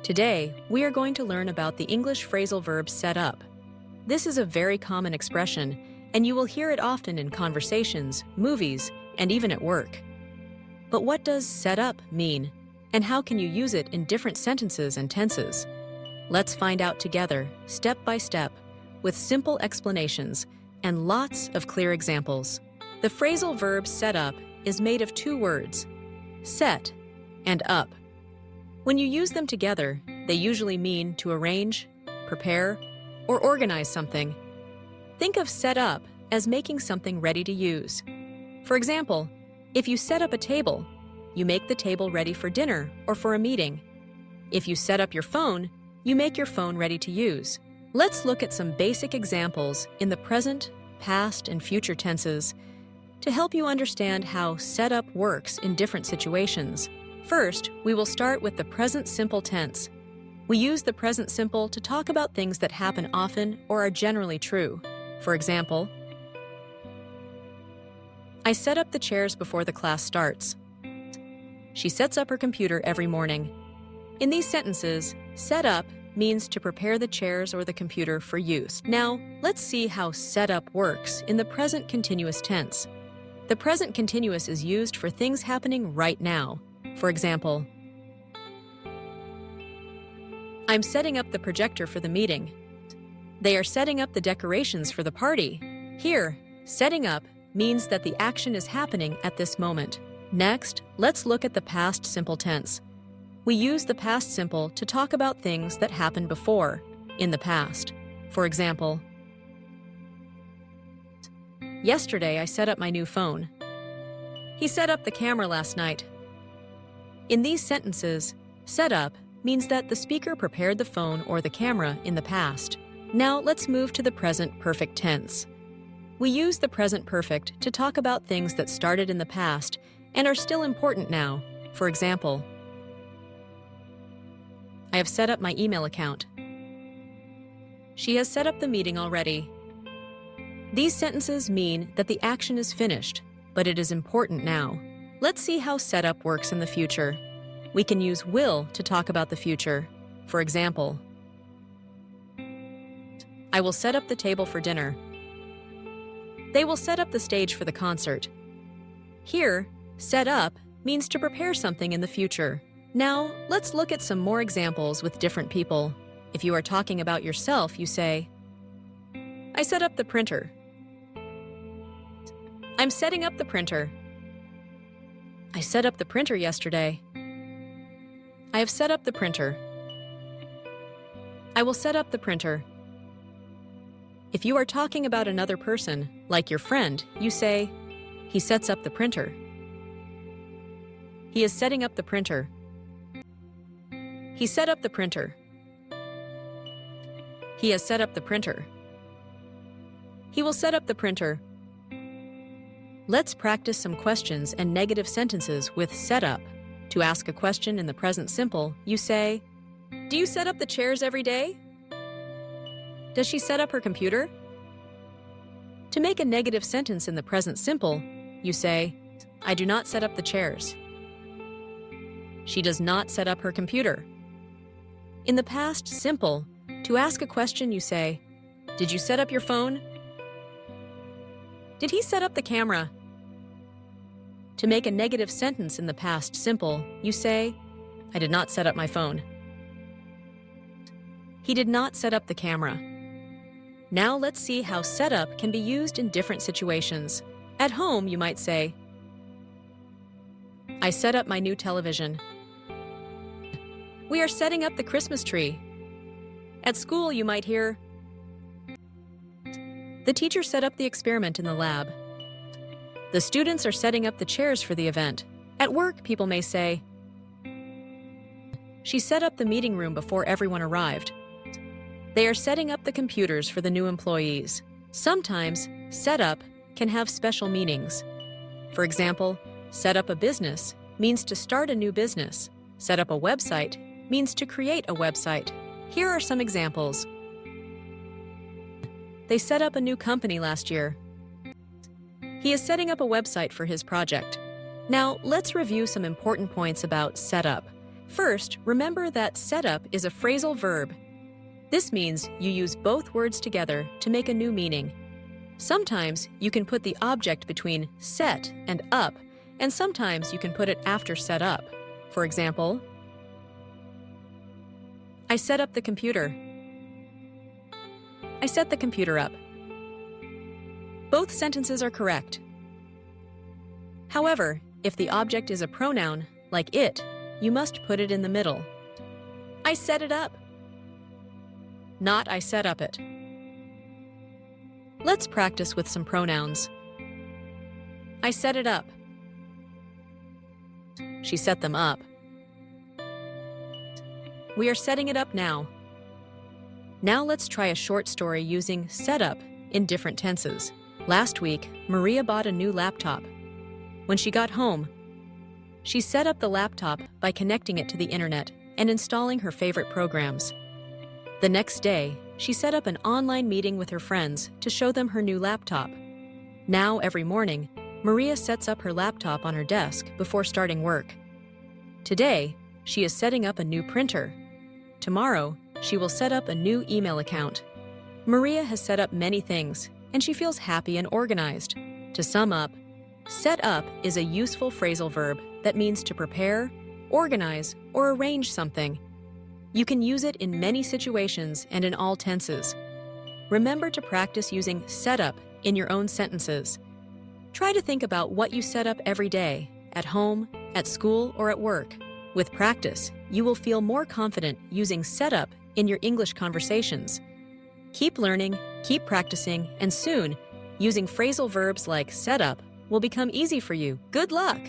Today, we are going to learn about the English phrasal verb set up. This is a very common expression, and you will hear it often in conversations, movies, and even at work. But what does set up mean, and how can you use it in different sentences and tenses? Let's find out together, step by step, with simple explanations and lots of clear examples. The phrasal verb set up is made of two words, set and up. When you use them together, they usually mean to arrange, prepare, or organize something. Think of set up as making something ready to use. For example, if you set up a table, you make the table ready for dinner or for a meeting. If you set up your phone, you make your phone ready to use. Let's look at some basic examples in the present, past, and future tenses to help you understand how set up works in different situations. First, we will start with the present simple tense. We use the present simple to talk about things that happen often or are generally true. For example, I set up the chairs before the class starts. She sets up her computer every morning. In these sentences, set up means to prepare the chairs or the computer for use. Now, let's see how set up works in the present continuous tense. The present continuous is used for things happening right now. For example, I'm setting up the projector for the meeting. They are setting up the decorations for the party. Here, setting up means that the action is happening at this moment. Next, let's look at the past simple tense. We use the past simple to talk about things that happened before, in the past. For example, yesterday I set up my new phone. He set up the camera last night. In these sentences, set up means that the speaker prepared the phone or the camera in the past. Now let's move to the present perfect tense. We use the present perfect to talk about things that started in the past and are still important now. For example, I have set up my email account. She has set up the meeting already. These sentences mean that the action is finished, but it is important now. Let's see how set up works in the future. We can use will to talk about the future. For example, I will set up the table for dinner. They will set up the stage for the concert. Here, set up means to prepare something in the future. Now, let's look at some more examples with different people. If you are talking about yourself, you say, I set up the printer. I'm setting up the printer. I set up the printer yesterday. I have set up the printer. I will set up the printer. If you are talking about another person, like your friend, you say, he sets up the printer. He is setting up the printer. He set up the printer. He has set up the printer. He will set up the printer. Let's practice some questions and negative sentences with set up. To ask a question in the present simple, you say, do you set up the chairs every day? Does she set up her computer? To make a negative sentence in the present simple, you say, I do not set up the chairs. She does not set up her computer. In the past simple, to ask a question, you say, did you set up your phone? Did he set up the camera? To make a negative sentence in the past simple, you say, I did not set up my phone. He did not set up the camera. Now let's see how set up can be used in different situations. At home, you might say, I set up my new television. We are setting up the Christmas tree. At school, you might hear, the teacher set up the experiment in the lab. The students are setting up the chairs for the event. At work, people may say, she set up the meeting room before everyone arrived. They are setting up the computers for the new employees. Sometimes, set up can have special meanings. For example, set up a business means to start a new business. Set up a website means to create a website. Here are some examples. They set up a new company last year. He is setting up a website for his project. Now, let's review some important points about set up. First, remember that set up is a phrasal verb. This means you use both words together to make a new meaning. Sometimes you can put the object between set and up, and sometimes you can put it after set up. For example, I set up the computer. I set the computer up. Both sentences are correct. However, if the object is a pronoun, like it, you must put it in the middle. I set it up. Not I set up it. Let's practice with some pronouns. I set it up. She set them up. We are setting it up now. Now let's try a short story using set up in different tenses. Last week, Maria bought a new laptop. When she got home, she set up the laptop by connecting it to the internet and installing her favorite programs. The next day, she set up an online meeting with her friends to show them her new laptop. Now, every morning, Maria sets up her laptop on her desk before starting work. Today, she is setting up a new printer. Tomorrow, she will set up a new email account. Maria has set up many things, and she feels happy and organized. To sum up, set up is a useful phrasal verb that means to prepare, organize, or arrange something. You can use it in many situations and in all tenses. Remember to practice using set up in your own sentences. Try to think about what you set up every day, at home, at school, or at work. With practice, you will feel more confident using set up in your English conversations. Keep learning, keep practicing, and soon, using phrasal verbs like set up will become easy for you. Good luck!